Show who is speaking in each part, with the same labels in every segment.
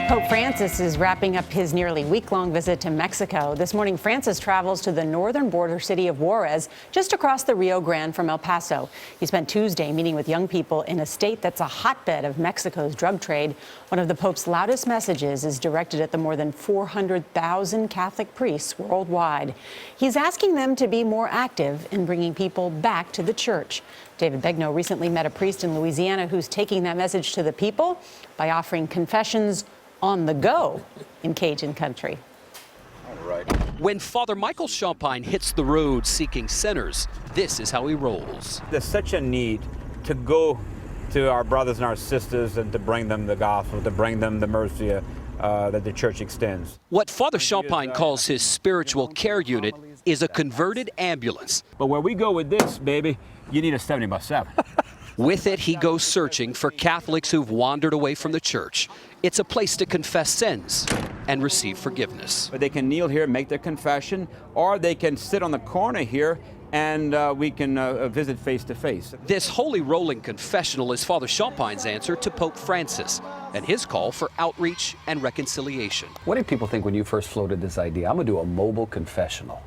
Speaker 1: Pope Francis is wrapping up his nearly week-long visit to Mexico. This morning, Francis travels to the northern border city of Juarez, just across the Rio Grande from El Paso. He spent Tuesday meeting with young people in a state that's a hotbed of Mexico's drug trade. One of the Pope's loudest messages is directed at the more than 400,000 Catholic priests worldwide. He's asking them to be more active in bringing people back to the church. David Begnaud recently met a priest in Louisiana who's taking that message to the people by offering confessions on the go in Cajun country.
Speaker 2: All right. When Father Michael Champagne hits the road seeking sinners, this is how he rolls.
Speaker 3: There's such a need to go to our brothers and our sisters and to bring them the gospel, to bring them the mercy that the church extends.
Speaker 2: What Father Champagne calls his spiritual care unit is a converted ambulance.
Speaker 3: But where we go with this, baby, you need a 70x7.
Speaker 2: With it, he goes searching for Catholics who've wandered away from the church. It's a place to confess sins and receive forgiveness.
Speaker 3: But they can kneel here, make their confession, or they can sit on the corner here and we can visit face to face.
Speaker 2: This holy rolling confessional is Father Champagne's answer to Pope Francis and his call for outreach and reconciliation.
Speaker 4: What did people think when you first floated this idea? I'm going to do a mobile confessional.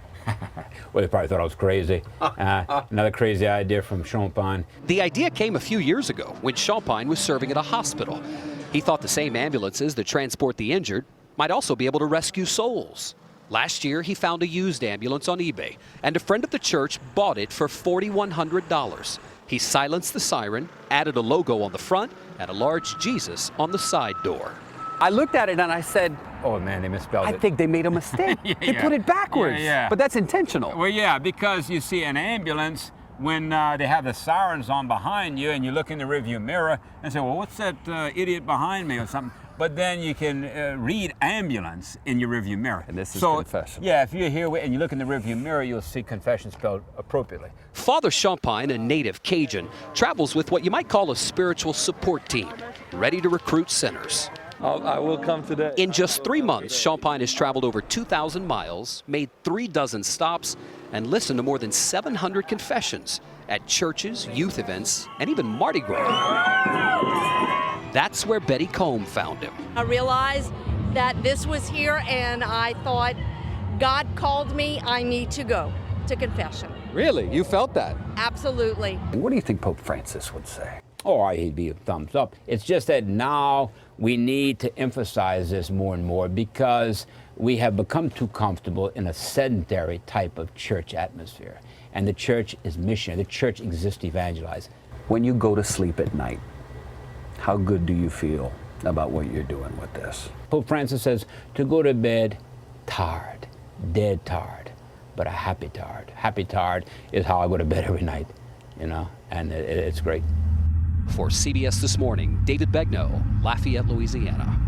Speaker 3: Well, they probably thought I was crazy. Another crazy idea from Champagne.
Speaker 2: The idea came a few years ago when Champagne was serving at a hospital. He thought the same ambulances that transport the injured might also be able to rescue souls. Last year, he found a used ambulance on eBay, and a friend of the church bought it for $4,100. He silenced the siren, added a logo on the front, and a large Jesus on the side door.
Speaker 4: I looked at it and I said,
Speaker 3: oh man, they misspelled it.
Speaker 4: I think they made a mistake. They put it backwards.
Speaker 3: Yeah.
Speaker 4: But that's intentional.
Speaker 3: Well, yeah, because you see an ambulance, when they have the sirens on behind you and you look in the rearview mirror and say, well, what's that idiot behind me or something? But then you can read ambulance in your rearview mirror.
Speaker 4: And this is confession.
Speaker 3: Yeah, if you're here and you look in the rearview mirror, you'll see confession spelled appropriately.
Speaker 2: Father Champagne, a native Cajun, travels with what you might call a spiritual support team, ready to recruit sinners.
Speaker 5: I will come today.
Speaker 2: In just 3 months, Champagne has traveled over 2,000 miles, made 36 stops, and listened to more than 700 confessions at churches, youth events, and even Mardi Gras. That's where Betty Combe found him.
Speaker 6: I realized that this was here, and I thought, God called me, I need to go to confession.
Speaker 4: Really? You felt that?
Speaker 6: Absolutely.
Speaker 4: What do you think Pope Francis would say?
Speaker 3: Oh, he'd be a thumbs up. It's just that now we need to emphasize this more and more because we have become too comfortable in a sedentary type of church atmosphere. And the church is missionary. The church exists to evangelize.
Speaker 4: When you go to sleep at night, how good do you feel about what you're doing with this?
Speaker 3: Pope Francis says to go to bed tired, dead tired, but a happy tired. Happy tired is how I go to bed every night, you know, and it's great.
Speaker 2: For CBS This Morning, David Begnaud, Lafayette, Louisiana.